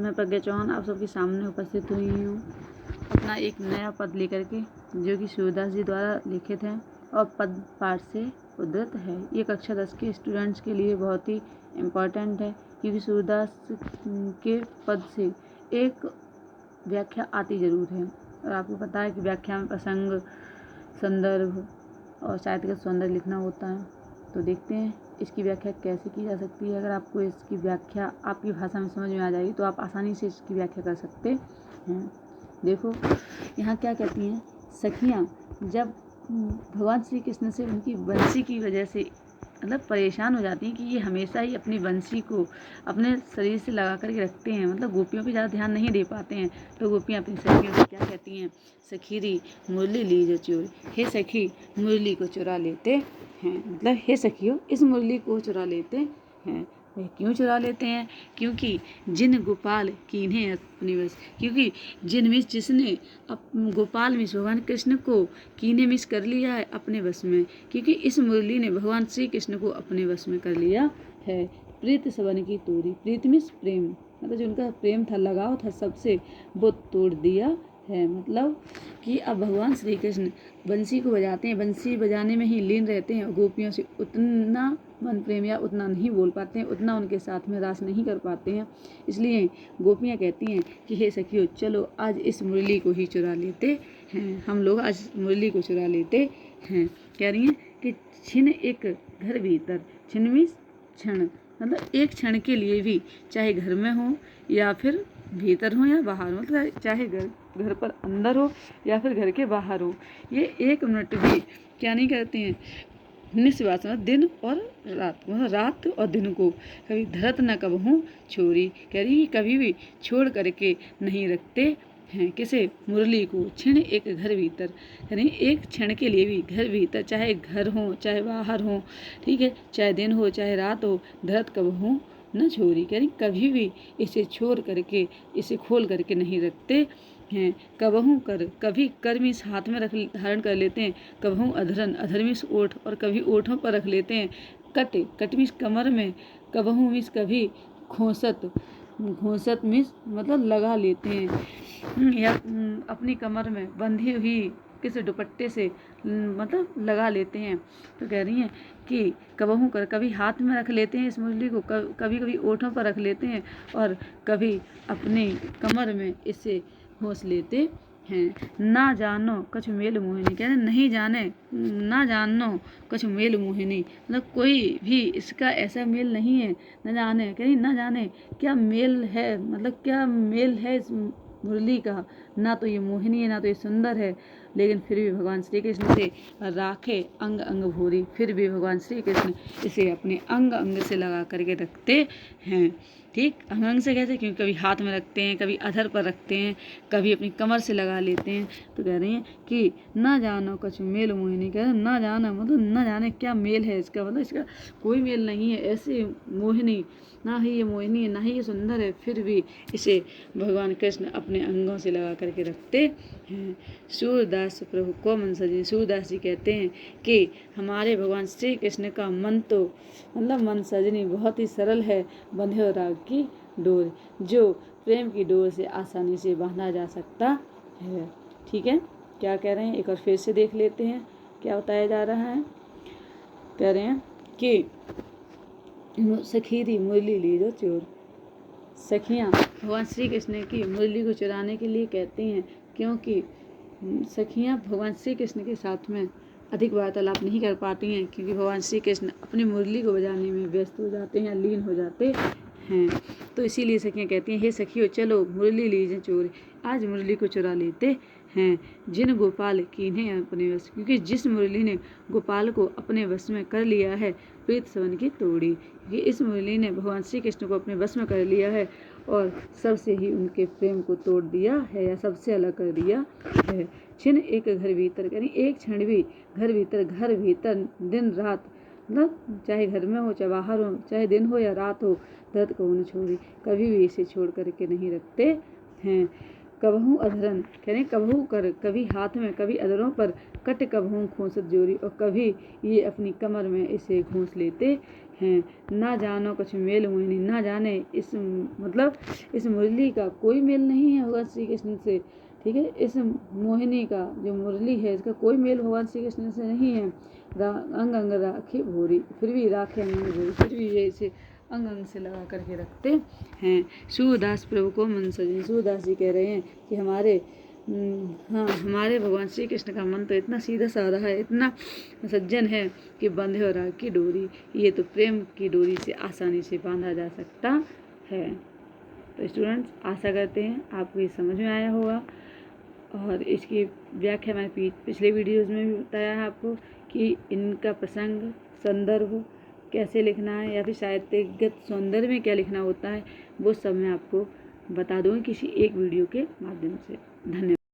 मैं प्रज्ञा चौहान आप सबके सामने उपस्थित हुई हूँ अपना एक नया पद लेकर के, जो कि सूरदास जी द्वारा लिखित है और पद पाठ से उद्धृत है। ये कक्षा 10 के स्टूडेंट्स के लिए बहुत ही इम्पोर्टेंट है, क्योंकि सूरदास के पद से एक व्याख्या आती ज़रूर है। और आपको पता है कि व्याख्या में प्रसंग, संदर्भ और साहित्य का सौंदर्य लिखना होता है। तो देखते हैं इसकी व्याख्या कैसे की जा सकती है। अगर आपको इसकी व्याख्या आपकी भाषा में समझ में आ जाएगी तो आप आसानी से इसकी व्याख्या कर सकते हैं। देखो यहाँ क्या कहती हैं, सखियाँ जब भगवान श्री कृष्ण से उनकी बंसी की वजह से मतलब परेशान हो जाती हैं कि ये हमेशा ही अपनी बंसी को अपने शरीर से लगा करके रखते हैं, मतलब गोपियों पे ज़्यादा ध्यान नहीं दे पाते हैं। तो गोपियाँ अपनी सखियों से क्या कहती हैं, सखीरी मुरली ली जो चोरी, हे सखी मुरली को चुरा लेते हैं, मतलब हे सखियों इस मुरली को चुरा लेते हैं। वह क्यों चुरा लेते हैं, क्योंकि जिन गोपाल कीन्हे अपनी बस, क्योंकि जिन मिस जिसने गोपाल मिस भगवान कृष्ण को कीन्हे मिस कर लिया है अपने वश में, क्योंकि इस मुरली ने भगवान श्री कृष्ण को अपने वश में कर लिया है। प्रीत सबन की तोड़ी, प्रीत मिस प्रेम, मतलब जो उनका प्रेम था, लगाव था सबसे, वो तोड़ दिया है। मतलब कि अब भगवान श्री कृष्ण बंसी को बजाते हैं, बंसी बजाने में ही लीन रहते हैं, गोपियों से उतना मन प्रेम या उतना नहीं बोल पाते हैं, उतना उनके साथ में रास नहीं कर पाते हैं। इसलिए गोपियाँ कहती हैं कि हे सखियों चलो आज इस मुरली को ही चुरा लेते हैं, हम लोग आज मुरली को चुरा लेते हैं। कह रही हैं कि छिन एक घर भीतर, छिन मीन्स क्षण, मतलब एक क्षण के लिए भी, चाहे घर में हो या फिर भीतर हो या बाहर हो, मतलब चाहे घर पर अंदर हो या फिर घर के बाहर हो, ये एक मिनट भी क्या नहीं करते हैं, निस्वास, दिन और रात, मतलब रात और दिन को कभी धरत न कबहूँ छोरी, कह रही है कभी भी छोड़ करके नहीं रखते हैं। किसे, मुरली को, क्षण एक घर भीतर, यानी एक क्षण के लिए भी घर भीतर, चाहे घर हो चाहे बाहर हो, ठीक है, चाहे दिन हो चाहे रात हो, धरत कबहूँ न छोरी, कह रही कभी भी इसे छोड़ करके, इसे खोल करके नहीं रखते हैं। कबहू कर, कभी कर मीस हाथ में रख धारण कर लेते हैं, कबहू अधरन, अधर मीस ओठ, और कभी ओठों पर रख लेते हैं। कट, कट मीस कमर में, कबहू मीस कभी खोसत, घोंसत मीस मतलब लगा लेते हैं, या अपनी कमर में बंधी हुई किसी दुपट्टे से मतलब लगा लेते हैं। तो कह रही हैं कि कबहू कर, कभी हाथ में रख लेते हैं इस मुरली को, कभी कभी ओठों पर रख लेते हैं, और कभी अपनी कमर में इसे घोंस लेते हैं। ना जानो कछु मेल मोहिनी, कहते नहीं जाने, ना जानो कछु मेल मोहिनी, मतलब कोई भी इसका ऐसा मेल नहीं है, न जाने, कहीं ना जाने क्या मेल है, मतलब क्या मेल है इस मुरली का, ना तो ये मोहिनी है ना तो ये सुंदर है, लेकिन फिर भी भगवान श्री कृष्ण से राखे अंग अंग भूरी, फिर भी भगवान श्री कृष्ण इसे अपने अंग अंग से लगा करके रखते हैं। ठीक, अंग अंग से कैसे, क्योंकि कभी हाथ में रखते हैं, कभी अधर पर रखते हैं, कभी अपनी कमर से लगा लेते हैं। तो कह रही हैं कि ना जानो कछु मेल मोहिनी, कह रहे ना जाना मतलब ना जाने क्या मेल है इसका, मतलब इसका कोई मेल नहीं है, ऐसे मोहिनी, ना ही ये मोहिनी है ना ही ये सुंदर है, फिर भी इसे भगवान कृष्ण अपने अंगों से लगा करके रखते हैं। सूरदास प्रभु को मन सजी, सूरदास जी कहते हैं कि हमारे भगवान श्री कृष्ण का मन तो मतलब मन सजनी बहुत ही सरल है, बंधे हो राग की डोर, जो प्रेम की डोर से आसानी से बांधा जा सकता है। ठीक है, क्या कह रहे हैं एक बार फिर से देख लेते हैं क्या बताया जा रहा है। कह रहे हैं कि सखीरी मुरली ली जो चोर, सखियाँ भगवान श्री कृष्ण की मुरली को चुराने के लिए कहती हैं, क्योंकि सखियाँ भगवान श्री कृष्ण के साथ में अधिक वार्तालाप नहीं कर पाती हैं, क्योंकि भगवान श्री कृष्ण अपनी मुरली को बजाने में व्यस्त हो जाते हैं, लीन हो जाते हैं। तो इसीलिए सखियाँ कहती हैं हे सखियों चलो मुरली लीजिए चोरी, आज मुरली को चुरा लेते हैं। जिन गोपाल कीन्हे अपने वश, क्योंकि जिस मुरली ने गोपाल को अपने वश में कर लिया है, प्रीत सबन की तोड़ी, क्योंकि इस मुरली ने भगवान श्री कृष्ण को अपने वश में कर लिया है और सबसे ही उनके प्रेम को तोड़ दिया है या सबसे अलग कर दिया है। छिन एक घर भीतर, यानी एक क्षण भी घर भीतर दिन रात, मतलब चाहे घर में हो चाहे बाहर हो, चाहे दिन हो या रात हो, दर्द को न छोड़ी, कभी भी इसे छोड़ करके नहीं रखते हैं। कबहू अधरन, कहने कबहू कर, कभी हाथ में, कभी अधरों पर, कट कबहू खोसत जोरी, और कभी ये अपनी कमर में इसे घोंस लेते हैं। ना जानो कुछ मेल मोहिनी, ना जाने इस मतलब इस मुरली का कोई मेल नहीं है भगवान श्री कृष्ण से। ठीक है, इस मोहिनी का जो मुरली है इसका कोई मेल भगवान श्री कृष्ण से नहीं है। अंग अंग राखे भोरी, फिर भी राखे अंग अंग भोरी, फिर भी ये इसे अंग अंग से लगा करके रखते हैं। सूरदास प्रभु को मन सजन, सूरदास जी कह रहे हैं कि हमारे भगवान श्री कृष्ण का मन तो इतना सीधा साधा है, इतना सज्जन है कि बंधे और राग की डोरी, ये तो प्रेम की डोरी से आसानी से बांधा जा सकता है। तो स्टूडेंट्स, आशा करते हैं आपको ये समझ में आया होगा, और इसकी व्याख्या मैंने पिछले वीडियोज़ में भी बताया है आपको कि इनका प्रसंग, संदर्भ कैसे लिखना है, या फिर साहित्यगत सौंदर्य में क्या लिखना होता है, वो सब मैं आपको बता दूँगी किसी एक वीडियो के माध्यम से। धन्यवाद।